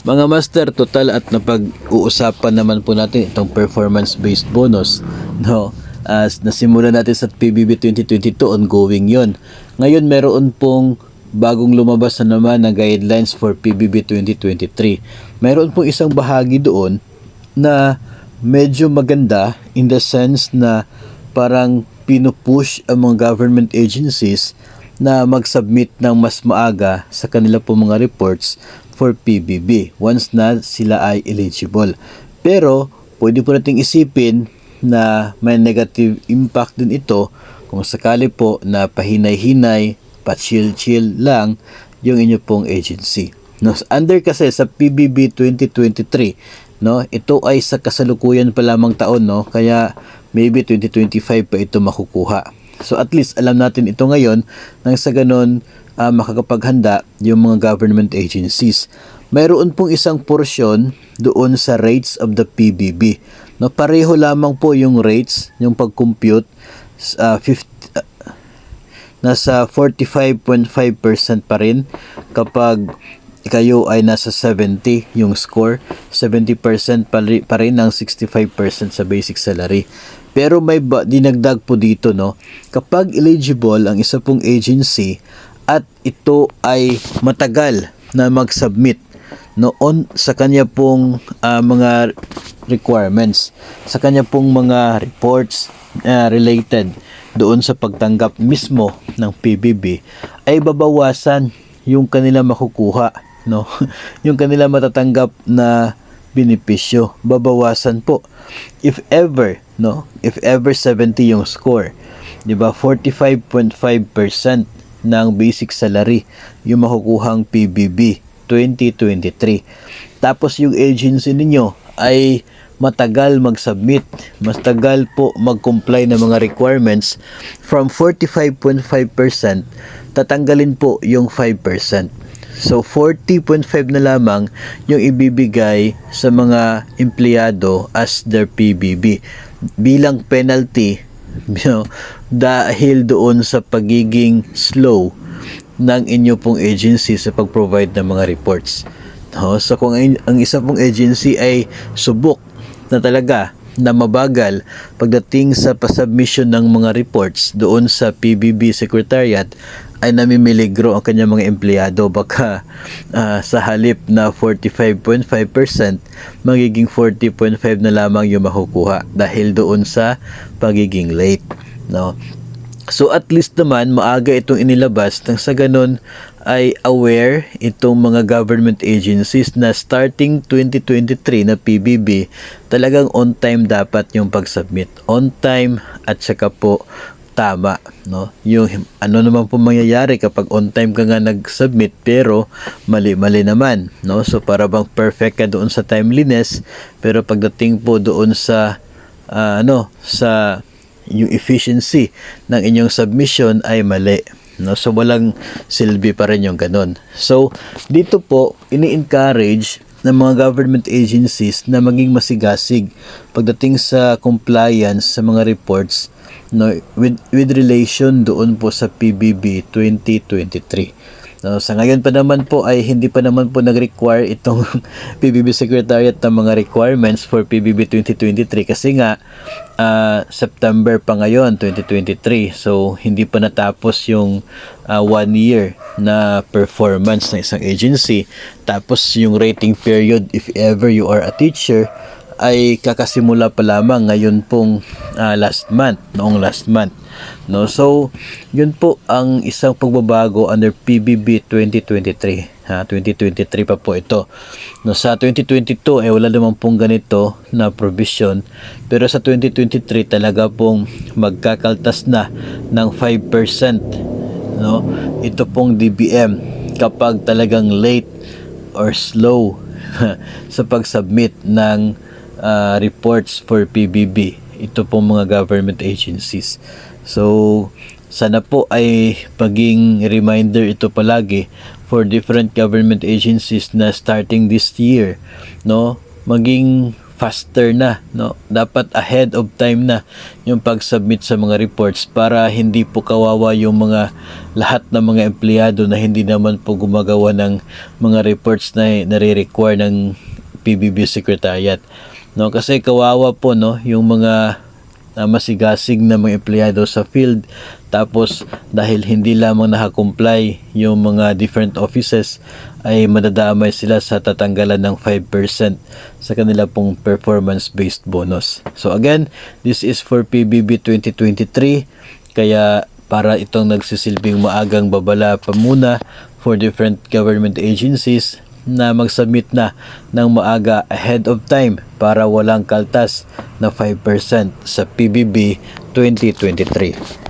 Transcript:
Mga master, total at napag-uusapan naman po natin itong performance-based bonus, no? As nasimula natin sa PBB 2022, ongoing yon. Ngayon, meron pong bagong lumabas na naman na guidelines for PBB 2023. Meron pong isang bahagi doon na medyo maganda in the sense na parang pinupush ang mga government agencies na mag-submit ng mas maaga sa kanila po mga reports for PBB once na sila ay eligible. Pero pwede po nating isipin na may negative impact din ito kung sakali po na pahinay-hinay, pa-chill-chill lang yung inyo pong agency. No, under kasi sa PBB 2023, no, ito ay sa kasalukuyan pa lamang taon, no, kaya maybe 2025 pa ito makukuha. So at least alam natin ito ngayon nang sa ganon makakapaghanda yung mga government agencies. Mayroon pong isang porsyon doon sa rates of the PBB. No, pareho lamang po yung rates, yung pag-compute, nasa 45.5% pa rin kapag kayo ay nasa 70 yung score, 70% pa rin ng 65% sa basic salary. Pero may dinagdag po dito, no, kapag eligible ang isa pong agency at ito ay matagal na mag-submit noon sa kanya pong mga requirements, sa kanya pong mga reports related doon sa pagtanggap mismo ng PBB, ay babawasan yung kanila makukuha, no? Yung kanila matatanggap na benepisyo, babawasan po. If ever, no? If ever 70 yung score, 'di ba? 45.5% ng basic salary yung makukuhang PBB 2023. Tapos yung agency ninyo ay matagal mag-submit, mas tagal po mag-comply ng mga requirements, from 45.5% tatanggalin po yung 5%. So 40.5 na lamang yung ibibigay sa mga empleyado as their PBB bilang penalty, you know, dahil doon sa pagiging slow ng inyo pong agency sa pag-provide ng mga reports. No? So kung ang isa pong agency ay subok na talaga na mabagal pagdating sa pasubmission ng mga reports doon sa PBB Secretariat, ay namimiligro ang kanyang mga empleyado, baka sa halip na 45.5% magiging 40.5 na lamang yung makukuha dahil doon sa pagiging late, no? So at least naman maaga itong inilabas nang sa ganun ay aware itong mga government agencies na starting 2023 na PBB, talagang on time dapat yung pag-submit. On time at saka po tama, no? Yung ano naman po mangyayari kapag on time ka nga nag-submit pero mali-mali naman, no? So para bang perfect ka doon sa timeliness, pero pagdating po doon sa sa yung efficiency ng inyong submission ay mali, no? So walang silbi pa rin yung ganun. So dito po ini-encourage ng mga government agencies na maging masigasig pagdating sa compliance sa mga reports, no, with relation doon po sa PBB 2023. No, sa ngayon pa naman po ay hindi pa naman po nag-require itong PBB Secretariat ng mga requirements for PBB 2023 kasi nga September pa ngayon 2023, so hindi pa natapos yung 1 year na performance ng isang agency. Tapos yung rating period, if ever you are a teacher, ay kakasimula pa lamang ngayon pong noong last month, no? So yun po ang isang pagbabago under PBB 2023. 2023 pa po ito, no? Sa 2022 ay wala naman pong ganito na provision, pero sa 2023 talaga pong magkakaltas na ng 5%, no? Ito pong DBM kapag talagang late or slow sa pag-submit ng reports for PBB, ito pong mga government agencies. So sana po ay maging reminder ito palagi for different government agencies na starting this year, no, maging faster na, no? Dapat ahead of time na yung pag-submit sa mga reports para hindi po kawawa yung mga lahat ng mga empleyado na hindi naman po gumagawa ng mga reports na nare-require ng PBB Secretariat, no? Kasi kawawa po, no, yung mga masigasig na mga empleyado sa field, tapos dahil hindi lamang nakakomply yung mga different offices ay madadamay sila sa tatanggalan ng 5% sa kanila pong performance-based bonus. So again, this is for PBB 2023, kaya para itong nagsisilbing maagang babala pa muna for different government agencies na mag-submit na ng maaga ahead of time para walang kaltas na 5% sa PBB 2023.